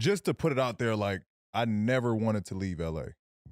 Just to put it out there, like, I never wanted to leave LA,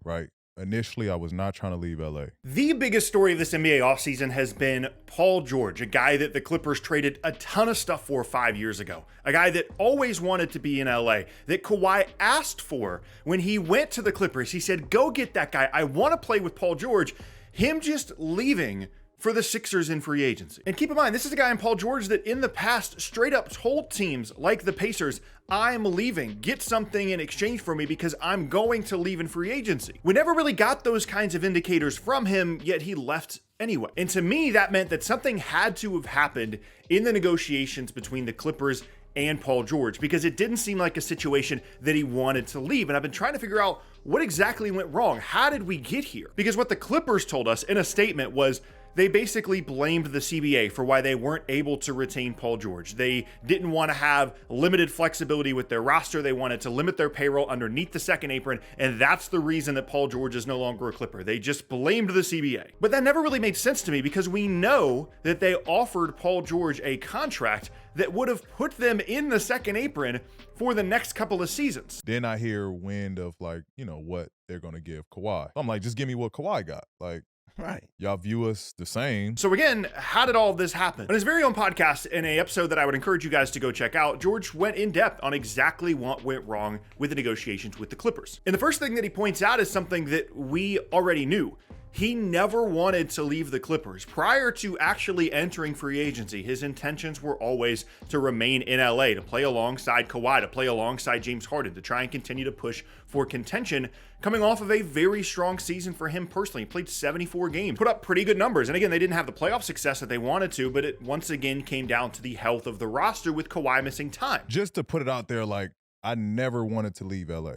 right? Initially, I was not trying to leave LA. The biggest story of this NBA offseason has been Paul George, a guy that the Clippers traded a ton of stuff for 5 years ago. A guy that always wanted to be in LA, that Kawhi asked for when he went to the Clippers. He said, go get that guy. I want to play with Paul George. Him just leaving for the Sixers in free agency. And keep in mind, this is a guy in Paul George that in the past straight up told teams like the Pacers, I'm leaving, get something in exchange for me because I'm going to leave in free agency. We never really got those kinds of indicators from him, yet he left anyway. And to me, that meant that something had to have happened in the negotiations between the Clippers and Paul George, because it didn't seem like a situation that he wanted to leave. And I've been trying to figure out what exactly went wrong. How did we get here? Because what the Clippers told us in a statement was they basically blamed the CBA for why they weren't able to retain Paul George. They didn't want to have limited flexibility with their roster. They wanted to limit their payroll underneath the second apron, and that's the reason that Paul George is no longer a Clipper. They just blamed the CBA. But that never really made sense to me because we know that they offered Paul George a contract that would have put them in the second apron for the next couple of seasons. Then I hear wind of, like, what they're going to give Kawhi. I'm like, just give me what Kawhi got. Like, Right. y'all view us the same. So again, how did all of this happen? On his very own podcast, in an episode that I would encourage you guys to go check out, George went in depth on exactly what went wrong with the negotiations with the Clippers. And the first thing that he points out is something that we already knew. He never wanted to leave the Clippers. Prior to actually entering free agency, his intentions were always to remain in LA, to play alongside Kawhi, to play alongside James Harden, to try and continue to push for contention, coming off of a very strong season for him personally. He played 74 games, put up pretty good numbers. And again, they didn't have the playoff success that they wanted to, but it once again came down to the health of the roster with Kawhi missing time. Just to put it out there, like, I never wanted to leave LA,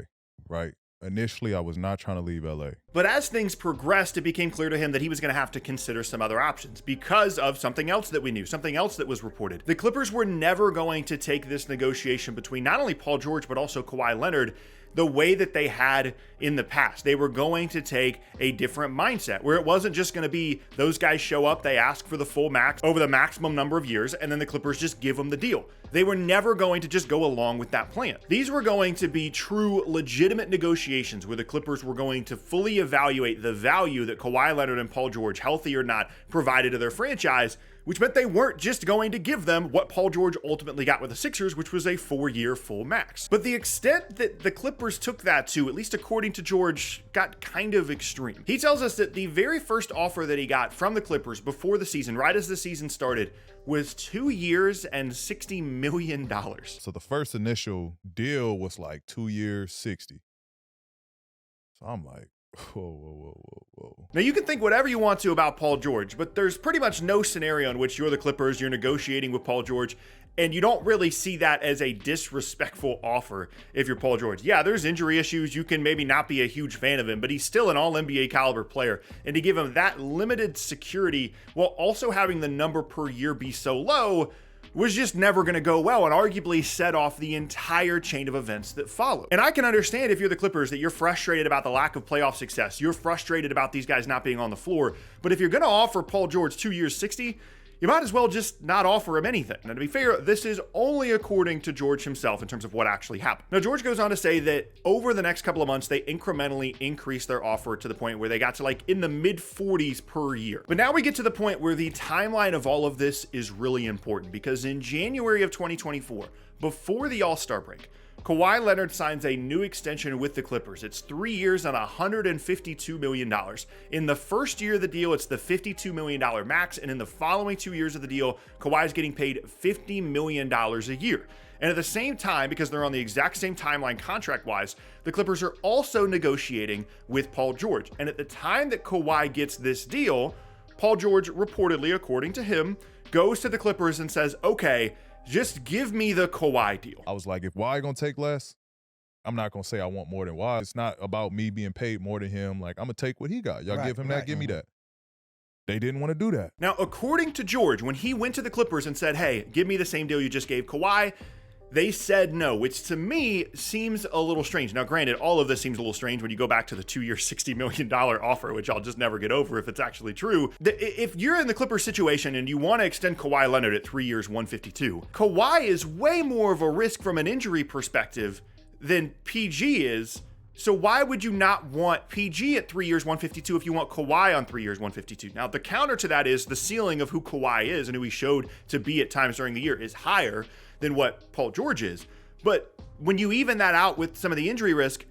right? Initially, I was not trying to leave LA. But as things progressed, it became clear to him that he was going to have to consider some other options because of something else that we knew, something else that was reported. The Clippers were never going to take this negotiation between not only Paul George, but also Kawhi Leonard the way that they had in the past. They were going to take a different mindset where it wasn't just going to be those guys show up, they ask for the full max over the maximum number of years, and then the Clippers just give them the deal. They were never going to just go along with that plan. These were going to be true, legitimate negotiations where the Clippers were going to fully evaluate the value that Kawhi Leonard and Paul George, healthy or not, provided to their franchise, which meant they weren't just going to give them what Paul George ultimately got with the Sixers, which was a 4-year full max. But the extent that the Clippers took that to, at least according to George, got kind of extreme. He tells us that the very first offer that he got from the Clippers before the season, right as the season started, was 2 years and $60 million. So the first initial deal was like 2 years, 60. So I'm like, whoa. Now, you can think whatever you want to about Paul George, but there's pretty much no scenario in which you're the Clippers, you're negotiating with Paul George, and you don't really see that as a disrespectful offer if you're Paul George. Yeah, there's injury issues. You can maybe not be a huge fan of him, but he's still an all-NBA caliber player. And to give him that limited security while also having the number per year be so low was just never going to go well and arguably set off the entire chain of events that followed. And I can understand if you're the Clippers that you're frustrated about the lack of playoff success. You're frustrated about these guys not being on the floor. But if you're going to offer Paul George 2 years, 60, you might as well just not offer him anything. Now, to be fair, this is only according to George himself in terms of what actually happened. Now, George goes on to say that over the next couple of months, they incrementally increased their offer to the point where they got to like in the mid 40s per year. But now we get to the point where the timeline of all of this is really important because in January of 2024, before the All-Star break, Kawhi Leonard signs a new extension with the Clippers. It's 3 years on $152 million. In the first year of the deal, it's the $52 million max, and in the following 2 years of the deal, Kawhi's getting paid $50 million a year. And at the same time, because they're on the exact same timeline contract-wise, the Clippers are also negotiating with Paul George. And at the time that Kawhi gets this deal, Paul George reportedly, according to him, goes to the Clippers and says, okay, just give me the Kawhi deal. I was like, if Kawhi gonna take less, I'm not gonna say I want more than Kawhi. It's not about me being paid more than him. Like, I'm gonna take what he got. Y'all give him that, give me that. They didn't want to do that. Now, according to George, when he went to the Clippers and said, hey, give me the same deal you just gave Kawhi, they said no, which to me seems a little strange. Now, granted, all of this seems a little strange when you go back to the 2-year, $60 million offer, which I'll just never get over if it's actually true. If you're in the Clippers situation and you want to extend Kawhi Leonard at 3 years, $152, Kawhi is way more of a risk from an injury perspective than PG is. So why would you not want PG at 3 years, 152 if you want Kawhi on 3 years, 152? Now, the counter to that is the ceiling of who Kawhi is and who he showed to be at times during the year is higher than what Paul George is. But when you even that out with some of the injury risk,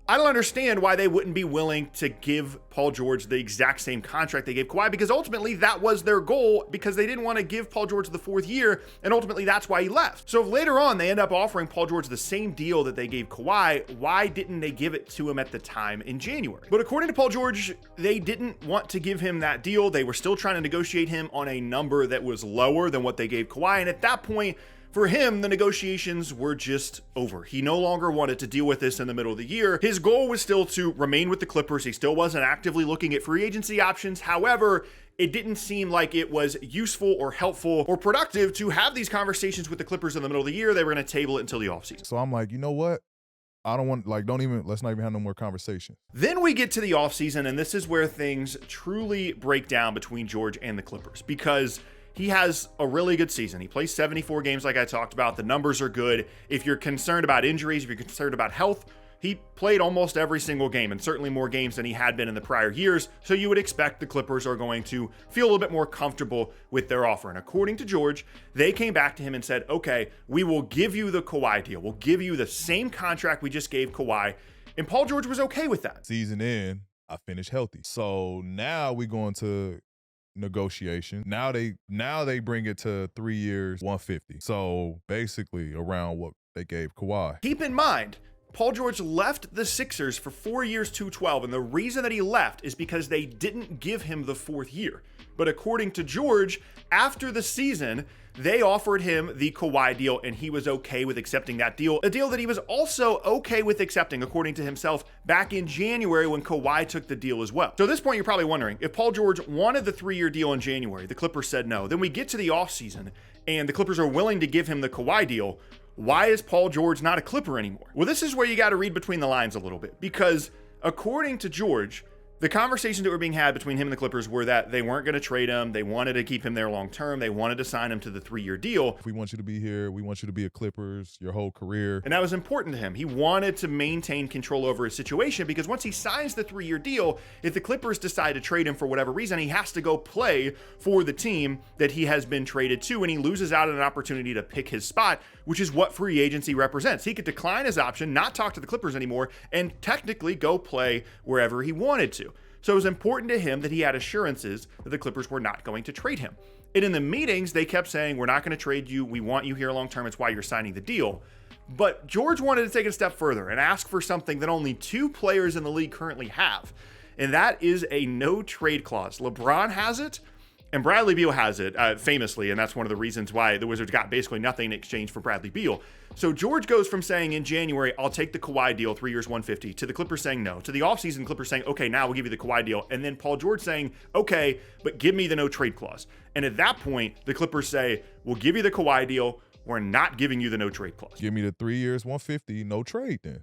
I don't understand why they wouldn't be willing to give Paul George the exact same contract they gave Kawhi, because ultimately that was their goal, because they didn't want to give Paul George the 4th year, and ultimately that's why he left. So if later on they end up offering Paul George the same deal that they gave Kawhi, why didn't they give it to him at the time in January? But according to Paul George, they didn't want to give him that deal. They were still trying to negotiate him on a number that was lower than what they gave Kawhi, and at that point, for him, the negotiations were just over. He no longer wanted to deal with this in the middle of the year. His goal was still to remain with the Clippers. He still wasn't actively looking at free agency options. However, it didn't seem like it was useful or helpful or productive to have these conversations with the Clippers in the middle of the year. They were going to table it until the offseason. So I'm like, you know what? I don't want, let's not even have no more conversation. Then we get to the offseason, and this is where things truly break down between George and the Clippers, because he has a really good season. He plays 74 games like I talked about. The numbers are good. If you're concerned about injuries, if you're concerned about health, he played almost every single game, and certainly more games than he had been in the prior years. So you would expect the Clippers are going to feel a little bit more comfortable with their offer. And according to George, they came back to him and said, okay, we will give you the Kawhi deal. We'll give you the same contract we just gave Kawhi. And Paul George was okay with that. Season in, I finished healthy. So now we go into negotiation. Now they bring it to 3 years, 150. So basically around what they gave Kawhi. Keep in mind, Paul George left the Sixers for 4 years, 212, and the reason that he left is because they didn't give him the 4th year. But according to George, after the season, they offered him the Kawhi deal, and he was okay with accepting that deal. A deal that he was also okay with accepting, according to himself, back in January when Kawhi took the deal as well. So at this point, you're probably wondering, if Paul George wanted the 3-year deal in January, the Clippers said no. Then we get to the offseason, and the Clippers are willing to give him the Kawhi deal. Why is Paul George not a Clipper anymore? Well, this is where you got to read between the lines a little bit, because according to George, the conversations that were being had between him and the Clippers were that they weren't going to trade him. They wanted to keep him there long term. They wanted to sign him to the 3-year deal. We want you to be here. We want you to be a Clippers your whole career. And that was important to him. He wanted to maintain control over his situation, because once he signs the 3-year deal, if the Clippers decide to trade him for whatever reason, he has to go play for the team that he has been traded to, and he loses out on an opportunity to pick his spot, which is what free agency represents. He could decline his option, not talk to the Clippers anymore, and technically go play wherever he wanted to. So it was important to him that he had assurances that the Clippers were not going to trade him. And in the meetings, they kept saying, we're not going to trade you. We want you here long term. It's why you're signing the deal. But George wanted to take it a step further and ask for something that only 2 players in the league currently have. And that is a no trade clause. LeBron has it, and Bradley Beal has it, famously, and that's one of the reasons why the Wizards got basically nothing in exchange for Bradley Beal. So George goes from saying in January, I'll take the Kawhi deal, 3 years, 150, to the Clippers saying no. To the offseason, Clippers saying, okay, now we'll give you the Kawhi deal. And then Paul George saying, okay, but give me the no trade clause. And at that point, the Clippers say, we'll give you the Kawhi deal. We're not giving you the no trade clause. Give me the 3 years, 150, no trade then.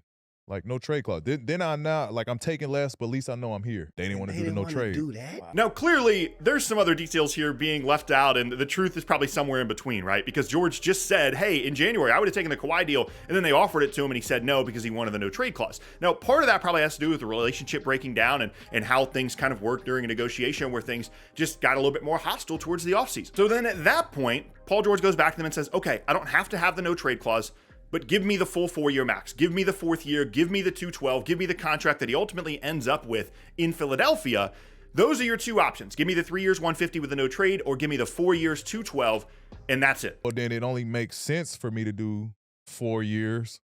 Like, no trade clause. Then I'm taking less, but at least I know I'm here. They didn't want to do the no trade. Wow. Now, clearly, there's some other details here being left out, and the truth is probably somewhere in between, right? Because George just said, hey, in January, I would have taken the Kawhi deal, and then they offered it to him, and he said no because he wanted the no trade clause. Now, part of that probably has to do with the relationship breaking down and how things kind of worked during a negotiation where things just got a little bit more hostile towards the offseason. So then at that point, Paul George goes back to them and says, okay, I don't have to have the no trade clause, but give me the full 4-year max. Give me the 4th year. Give me the 212. Give me the contract that he ultimately ends up with in Philadelphia. Those are your 2 options. Give me the 3 years, 150 with a no trade, or give me the 4 years, 212, and that's it. Well, then it only makes sense for me to do 4 years,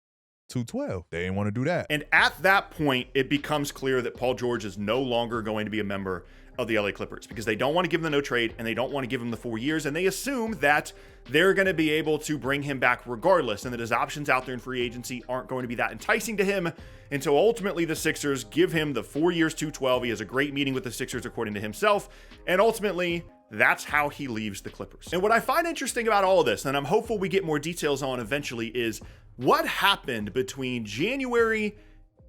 212. They didn't want to do that. And at that point, it becomes clear that Paul George is no longer going to be a member of the LA Clippers, because they don't want to give him the no trade and they don't want to give him the 4 years, and they assume that they're going to be able to bring him back regardless, and that his options out there in free agency aren't going to be that enticing to him. And so ultimately the Sixers give him the 4 years, 212. He has a great meeting with the Sixers according to himself, and ultimately that's how he leaves the Clippers. And what I find interesting about all of this, and I'm hopeful we get more details on eventually, is what happened between January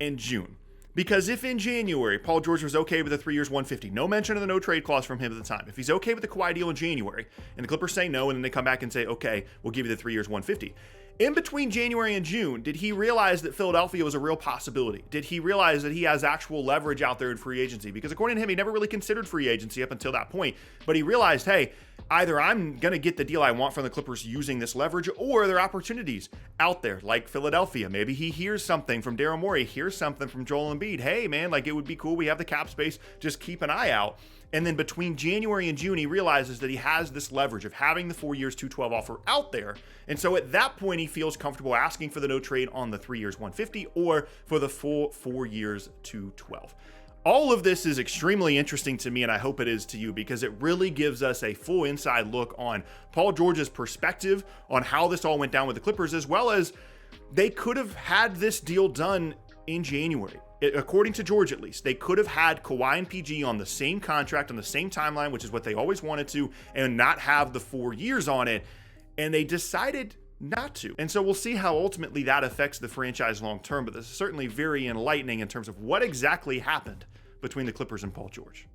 and June. Because if in January, Paul George was okay with the 3 years, 150, no mention of the no trade clause from him at the time. If he's okay with the Kawhi deal in January, and the Clippers say no, and then they come back and say, okay, we'll give you the 3 years, 150. In between January and June, did he realize that Philadelphia was a real possibility? Did he realize that he has actual leverage out there in free agency? Because according to him, he never really considered free agency up until that point. But he realized, hey, either I'm going to get the deal I want from the Clippers using this leverage, or there are opportunities out there like Philadelphia. Maybe he hears something from Daryl Morey, hears something from Joel Embiid. Hey, man, like it would be cool. We have the cap space. Just keep an eye out. And then between January and June, he realizes that he has this leverage of having the 4 years, 212 offer out there. And so at that point, he feels comfortable asking for the no trade on the 3 years, 150, or for the full 4 years, 212. All of this is extremely interesting to me, and I hope it is to you, because it really gives us a full inside look on Paul George's perspective on how this all went down with the Clippers, as well as they could have had this deal done in January. According to George, at least, they could have had Kawhi and PG on the same contract, on the same timeline, which is what they always wanted to, and not have the 4 years on it. And they decided not to. And so we'll see how ultimately that affects the franchise long term. But this is certainly very enlightening in terms of what exactly happened between the Clippers and Paul George.